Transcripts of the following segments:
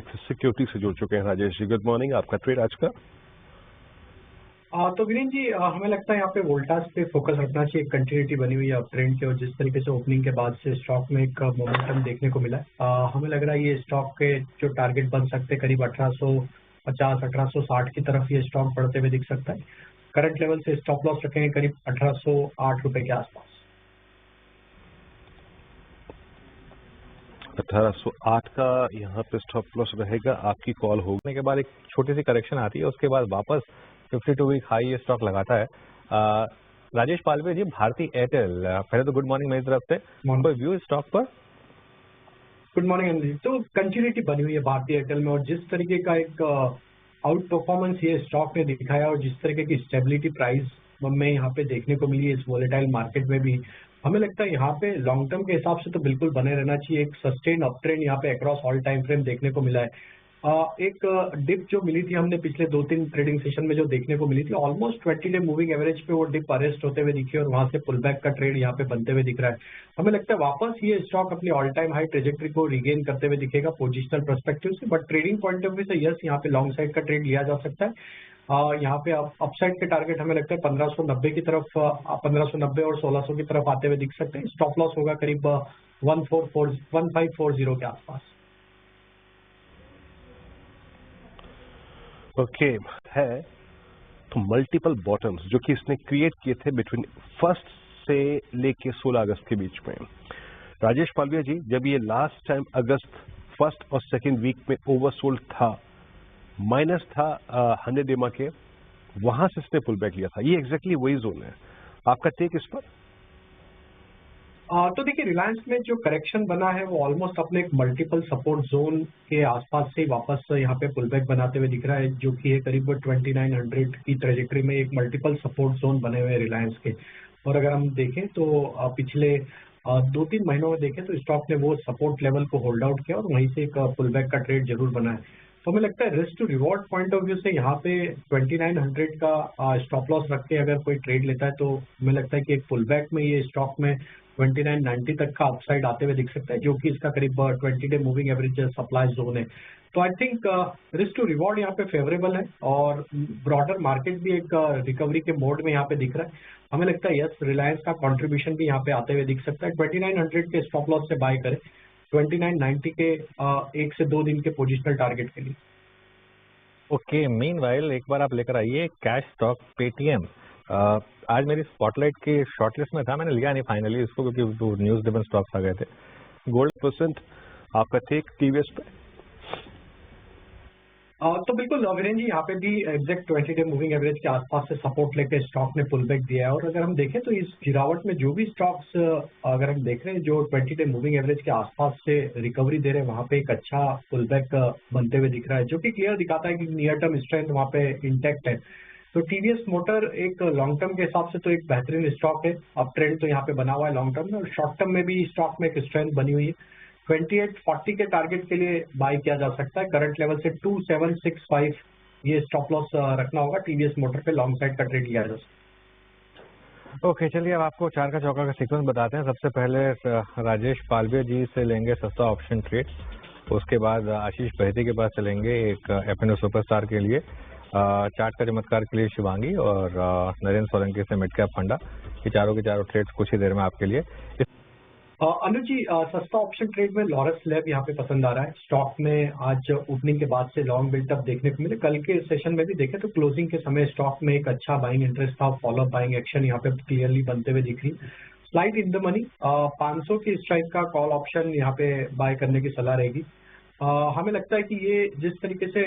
Security से जुड़ चुके हैं राजेश जी। गुड मॉर्निंग, आपका ट्रेड आज का? तो वीरेन जी, हमें लगता है यहाँ पे वोल्टास पे फोकस रखना चाहिए। कंटिन्यूटी बनी हुई है अप ट्रेंड की, और जिस तरीके से ओपनिंग के बाद से स्टॉक में एक मोमेंटम देखने को मिला है, हमें लग रहा है ये स्टॉक के जो टारगेट बन सकते हैं करीब 1850 1860 की तरफ ये स्टॉक बढ़ते हुए दिख सकता है। करंट लेवल से स्टॉप लॉस रखेंगे करीब 1808 रुपए के आसपास। 1808 का यहाँ पे स्टॉप लॉस रहेगा। आपकी कॉल होने के बाद एक छोटी सी करेक्शन आती है, उसके बाद वापस 52 वीक हाई ये स्टॉक लगाता है। राजेश पालवे जी, भारती एयरटेल, पहले तो गुड मॉर्निंग मेरी तरफ से। कोई व्यू स्टॉक पर? Good morning Anil. तो कंटिन्यूटी बनी हुई है भारतीय एयरटेल में, और जिस तरीके का एक आउट परफॉर्मेंस ये स्टॉक ने दिखाया और जिस तरीके की स्टेबिलिटी प्राइस में यहाँ पे देखने को मिली है इस वोलेटाइल मार्केट में भी, हमें लगता है यहाँ पे लॉन्ग टर्म के हिसाब से तो बिल्कुल बने रहना चाहिए। एक सस्टेन अप ट्रेंड यहाँ पे अक्रॉस ऑल टाइम फ्रेम देखने को मिला है। एक डिप जो मिली थी हमने पिछले 2-3 ट्रेडिंग सेशन में जो देखने को मिली थी, ऑलमोस्ट 20 डे मूविंग एवरेज पे वो डिप अरेस्ट होते हुए दिखी और वहां से पुल बैक का ट्रेड यहाँ पे बनते हुए दिख रहा है। हमें लगता है वापस ये स्टॉक अपनी ऑल टाइम हाई ट्रेजेक्ट्री को रिगेन करते हुए दिखेगा पोजिशनल पर्सपेक्टिव से, but trading point of view से यस, यहाँ पे लॉन्ग साइड का ट्रेड लिया जा सकता है। यहाँ पे अपसाइड के टारगेट हमें लगता है 1590 की तरफ, 1590 और 1600 की तरफ आते हुए दिख सकते हैं। स्टॉप लॉस होगा करीब 1540 के आसपास। ओके है तो मल्टीपल बॉटम्स जो कि इसने क्रिएट किए थे बिटवीन 1 से लेके 16 अगस्त के बीच में। राजेश पालविया जी, जब ये लास्ट टाइम अगस्त 1 और 2 वीक में ओवरसोल्ड था, माइनस था 100 डेमा के, वहां से इसने पुल बैक लिया था। ये एग्जैक्टली वही जोन है। आपका टेक इस पर? तो देखिए, रिलायंस में जो करेक्शन बना है वो ऑलमोस्ट अपने एक मल्टीपल सपोर्ट जोन के आसपास से वापस यहाँ पे पुल बैक बनाते हुए दिख रहा है, जो कि है करीब 2900 की ट्रेजेक्ट्री में एक मल्टीपल सपोर्ट जोन बने हुए हैं रिलायंस के। और अगर हम देखें तो पिछले 2-3 महीनों में देखें तो स्टॉक ने वो सपोर्ट लेवल को होल्ड आउट किया और वहीं से एक पुल बैक का ट्रेड जरूर बना है। तो हमें लगता है risk to reward point of view से यहाँ पे 2900 का स्टॉप लॉस रख के अगर कोई ट्रेड लेता है तो हमें लगता है कि एक पुल बैक में ये स्टॉक में 2990 तक का अपसाइड आते हुए दिख सकता है, जो कि इसका करीब 20 day moving average supply zone है। तो I think risk to reward यहाँ पे फेवरेबल है और ब्रॉडर मार्केट भी एक रिकवरी के मोड में यहाँ पे दिख रहा है। हमें लगता है यस, रिलायंस का कंट्रीब्यूशन भी यहाँ पे आते हुए दिख सकता है। 2900 के स्टॉप लॉस से बाय करें 2990 के 1 से 2 दिन के पोजिशनल टारगेट के लिए। ओके, मीनवाइल एक बार आप लेकर आइए कैश स्टॉक पेटीएम। आज मेरी स्पॉटलाइट की शॉर्टलिस्ट में था, मैंने लिया नहीं फाइनली इसको क्योंकि तो न्यूज ड्रिवन स्टॉक्स आ गए थे। गोल्ड परसेंट आपका टेक टीवीएस पे? तो बिल्कुल वीरेन जी, यहाँ पे भी एग्जैक्ट 20 डे मूविंग एवरेज के आसपास से सपोर्ट लेके स्टॉक ने पुल बैक दिया है। और अगर हम देखें तो इस गिरावट में जो भी स्टॉक्स अगर हम देख रहे हैं जो 20 डे मूविंग एवरेज के आसपास से रिकवरी दे रहे हैं, वहाँ पे एक अच्छा पुल बैक बनते हुए दिख रहा है, जो कि क्लियर दिखाता है कि नियर टर्म स्ट्रेंथ वहाँ पे इंटैक्ट है। तो टीवीएस मोटर एक लॉन्ग टर्म के हिसाब से तो एक बेहतरीन स्टॉक है। अप ट्रेंड तो यहाँ पे बना हुआ है लॉन्ग टर्म में, और शॉर्ट टर्म में भी स्टॉक में एक स्ट्रेंथ बनी हुई है। 2840 के टारगेट के लिए बाय किया जा सकता है। करंट लेवल से 2765 ये स्टॉप लॉस रखना होगा। टीवीएस मोटर पे लॉन्ग साइड का ट्रेड लिया जा सकता है। ओके, चलिए अब आपको चार का चौका का सीक्वेंस बताते हैं। सबसे पहले राजेश पालवे जी से लेंगे सस्ता ऑप्शन ट्रेड, उसके बाद आशीष बहती के पास चलेंगे एक एफएनओ सुपरस्टार के लिए, चार्ट का चमत्कार के लिए शिवांगी, और नरेंद्र सोलंकी से मिड कैप फंडा। ये चारों के चारों ट्रेड्स कुछ ही देर में आपके लिए। अनुज जी, सस्ता ऑप्शन ट्रेड में लॉरस लैब यहाँ पे पसंद आ रहा है। स्टॉक में आज ओपनिंग के बाद से लॉन्ग बिल्टअप देखने को मिले। कल के सेशन में भी देखे तो क्लोजिंग के समय स्टॉक में एक अच्छा बाइंग इंटरेस्ट था, फॉलोअप बाइंग एक्शन यहाँ पे क्लियरली बनते हुए दिख रही। स्लाइड इन द मनी 500 की स्ट्राइक का कॉल ऑप्शन यहाँ पे बाय करने की सलाह रहेगी। हमें लगता है कि ये जिस तरीके से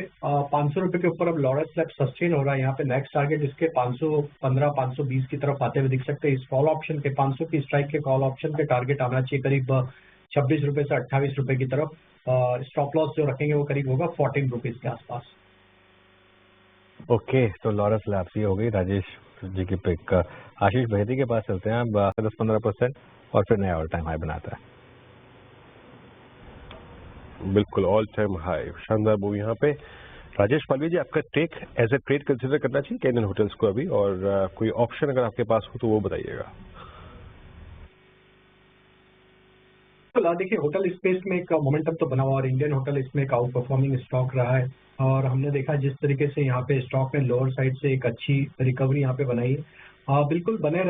500 रुपए के ऊपर अब लॉरस लैब सस्टेन हो रहा है, यहाँ पे नेक्स्ट टारगेट इसके 515 520 की तरफ आते हुए दिख सकते हैं। इस कॉल ऑप्शन के 500 की स्ट्राइक के कॉल ऑप्शन के टारगेट आना चाहिए करीब 26 रुपए से 28 रुपए की तरफ। स्टॉप लॉस जो रखेंगे वो करीब होगा 14 रुपीज के आसपास। ओके, तो लॉरस लैब ये हो गई राजेश जी की पिक। आशीष बहेती के पास चलते हैं। 10-15% और फिर नया ऑल टाइम हाई बनाता है। बिल्कुल ऑल टाइम हाई, शानदार मूव यहाँ पे। राजेश पालवी जी, आपका take as a trade consider करना चाहिए कैनियन होटल्स को अभी, और कोई ऑप्शन अगर आपके पास हो तो वो बताइएगा। बिल्कुल देखिए होटल स्पेस में एक मोमेंटम तो बना हुआ और इंडियन होटल इसमें एक आउट परफॉर्मिंग स्टॉक रहा है और हमने देखा जिस तरीके से यहाँ पे स्टॉक ने लोअर साइड से एक अच्छी रिकवरी यहाँ पे बनाई है। बिल्कुल बना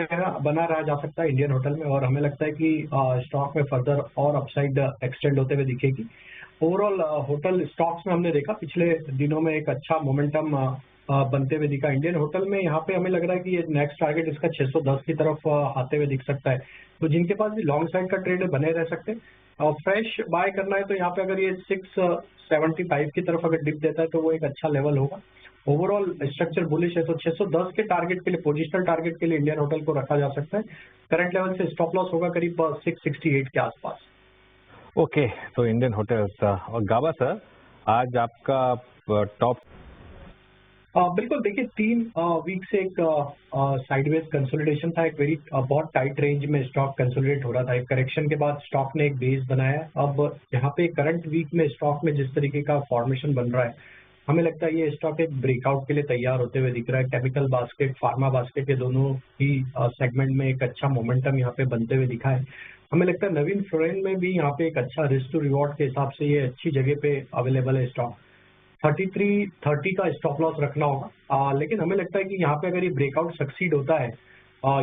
रहा जा सकता है इंडियन होटल में और हमें लगता है कि स्टॉक में फर्दर और अपसाइड एक्सटेंड होते हुए दिखेगी। ओवरऑल होटल स्टॉक्स में हमने देखा पिछले दिनों में एक अच्छा मोमेंटम बनते हुए दिखा इंडियन होटल में। यहाँ पे हमें लग रहा है कि ये नेक्स्ट टारगेट इसका 610 की तरफ आते हुए दिख सकता है। तो जिनके पास भी लॉन्ग साइड का ट्रेड बने रह सकते हैं और फ्रेश बाय करना है तो यहाँ पे अगर ये 675 की तरफ अगर डिप देता है तो वो एक अच्छा लेवल होगा। ओवरऑल स्ट्रक्चर बुलिश है तो 610 के टारगेट के लिए पोजिशनल टारगेट के लिए इंडियन होटल को रखा जा सकता है। करंट लेवल से स्टॉप लॉस होगा करीब 668 के आसपास। ओके, तो इंडियन होटल्स और गाबा सर, आज आपका टॉप। बिल्कुल देखिए 3 वीक से एक साइडवेज कंसोलिडेशन था, एक वेरी बहुत टाइट रेंज में स्टॉक कंसोलिडेट हो रहा था। एक करेक्शन के बाद स्टॉक ने एक बेस बनाया। अब यहाँ पे करंट वीक में स्टॉक में जिस तरीके का फॉर्मेशन बन रहा है, हमें लगता है ये स्टॉक एक ब्रेकआउट के लिए तैयार होते हुए दिख रहा है। केमिकल बास्केट, फार्मा बास्केट के दोनों ही सेगमेंट में एक अच्छा मोमेंटम यहाँ पे बनते हुए दिखा है। हमें लगता है नवीन फ्लोरेन में भी यहाँ पे एक अच्छा रिस्क टू रिवॉर्ड के हिसाब से ये अच्छी जगह पे अवेलेबल है स्टॉक। 3330 का स्टॉप लॉस रखना होगा। लेकिन हमें लगता है कि यहाँ पे अगर ये ब्रेकआउट सक्सीड होता है,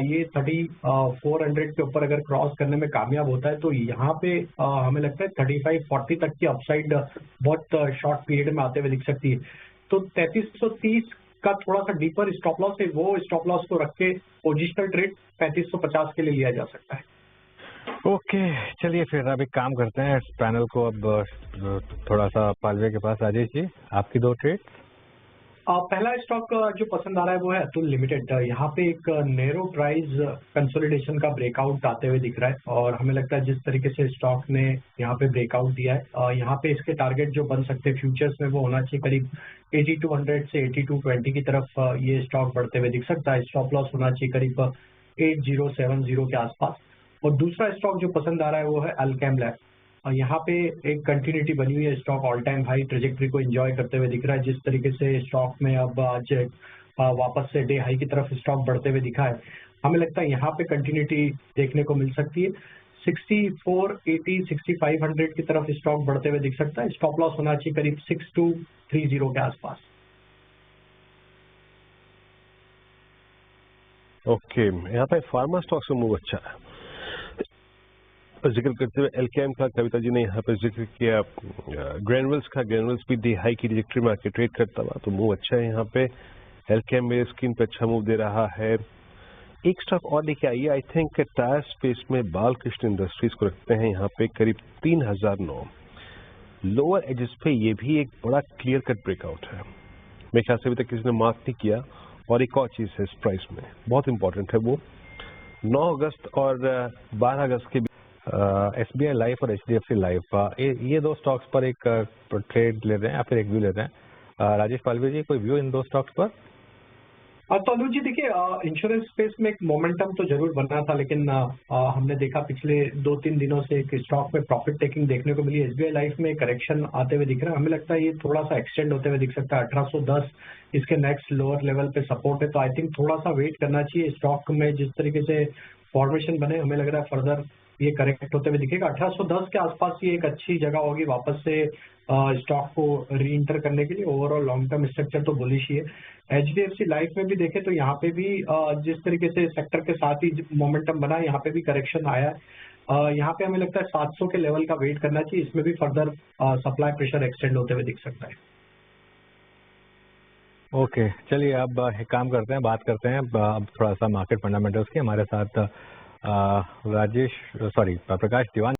ये 3400 के ऊपर अगर क्रॉस करने में कामयाब होता है तो यहाँ पे हमें लगता है 3540 तक की अपसाइड बहुत शॉर्ट पीरियड में आते हुए दिख सकती है। तो 3330 का थोड़ा सा डीपर स्टॉप लॉस है, वो स्टॉप लॉस को रख के पोजिशनल ट्रेड 3550 के लिए लिया जा सकता है। ओके, चलिए फिर अब एक काम करते हैं, इस पैनल को अब थोड़ा सा पालवे के पास। राजेश जी, आपकी 2 ट्रेड। पहला स्टॉक जो पसंद आ रहा है वो है अतुल लिमिटेड। यहाँ पे एक नैरो प्राइस कंसोलिडेशन का ब्रेकआउट आते हुए दिख रहा है और हमें लगता है जिस तरीके से स्टॉक ने यहाँ पे ब्रेकआउट दिया है, यहाँ पे इसके टारगेट जो बन सकते हैं फ्यूचर्स में वो होना चाहिए करीब 8200 से 8220 की तरफ ये स्टॉक बढ़ते हुए दिख सकता है। स्टॉप लॉस होना चाहिए करीब 8070 के आसपास। और दूसरा स्टॉक जो पसंद आ रहा है वो है अल्केम लैब। यहाँ पे एक कंटिन्यूटी बनी हुई है, stock all time high trajectory को एंजॉय करते हुए दिख रहा है। जिस तरीके से स्टॉक में अब आज वापस से डे हाई की तरफ स्टॉक बढ़ते हुए दिखा है, हमें लगता है यहाँ पे कंटिन्यूटी देखने को मिल सकती है। 6480 6500 की तरफ स्टॉक बढ़ते हुए दिख सकता है। स्टॉप लॉस होना चाहिए करीब 6230 के आसपास। ओके, यहाँ पे फार्मा स्टॉक से मूव अच्छा है। जिक्र करते हुए एलकेएम का कविता जी ने यहाँ पर जिक्र किया, ग्रेनुअल्स का। ग्रेनुअल्स भी दी हाई की ट्रेजेक्टरी में आके ट्रेड करता हुआ, तो मूव अच्छा है यहाँ पे। एलकेएम मेरे स्क्रीन पे अच्छा मूव दे रहा है। एक स्टॉक और लेके आइए, आई थिंक टायर स्पेस में बालकृष्ण इंडस्ट्रीज को रखते हैं यहाँ पे करीब 3009। लोअर एजेस पे ये भी एक बड़ा क्लियर कट ब्रेकआउट है। मेरे ख्याल से अभी तक किसी ने मार्क नहीं किया। और एक और चीज है इस प्राइस में बहुत इंपॉर्टेंट है, वो 9 अगस्त और 12 अगस्त के SBI लाइफ और HDFC लाइफ, ये 2 स्टॉक्स पर एक ट्रेड ले रहे हैं या फिर एक व्यू ले रहे हैं। राजेश पालवे जी, कोई व्यू इन 2 स्टॉक्स पर? तो अनुज जी देखिए, इंश्योरेंस स्पेस में एक मोमेंटम तो जरूर बना था, लेकिन हमने देखा पिछले 2-3 दिनों से एक स्टॉक में प्रॉफिट टेकिंग देखने को मिली। SBI लाइफ में करेक्शन आते हुए दिख रहा है। हमें लगता है ये थोड़ा सा एक्सटेंड होते हुए दिख सकता है। 1810 इसके नेक्स्ट लोअर लेवल पे सपोर्ट है, तो आई थिंक थोड़ा सा वेट करना चाहिए। स्टॉक में जिस तरीके से फॉर्मेशन बने, हमें लग रहा है फर्दर ये करेक्ट होते हुए दिखेगा। 1810 के आसपास ये एक अच्छी जगह होगी वापस से स्टॉक को री इंटर करने के लिए। ओवरऑल लॉन्ग टर्म स्ट्रक्चर तो बुलिश ही है। HDFC लाइफ में भी देखें तो यहाँ पे भी जिस तरीके से सेक्टर के साथ ही मोमेंटम बना है, यहाँ पे भी करेक्शन आया है। यहाँ पे हमें लगता है 700 के लेवल का वेट करना चाहिए। इसमें भी फर्दर सप्लाई प्रेशर एक्सटेंड होते हुए दिख सकता है। ओके, चलिए अब एक काम करते हैं, बात करते हैं अब थोड़ा सा मार्केट फंडामेंटल्स की। हमारे साथ प्रकाश दीवान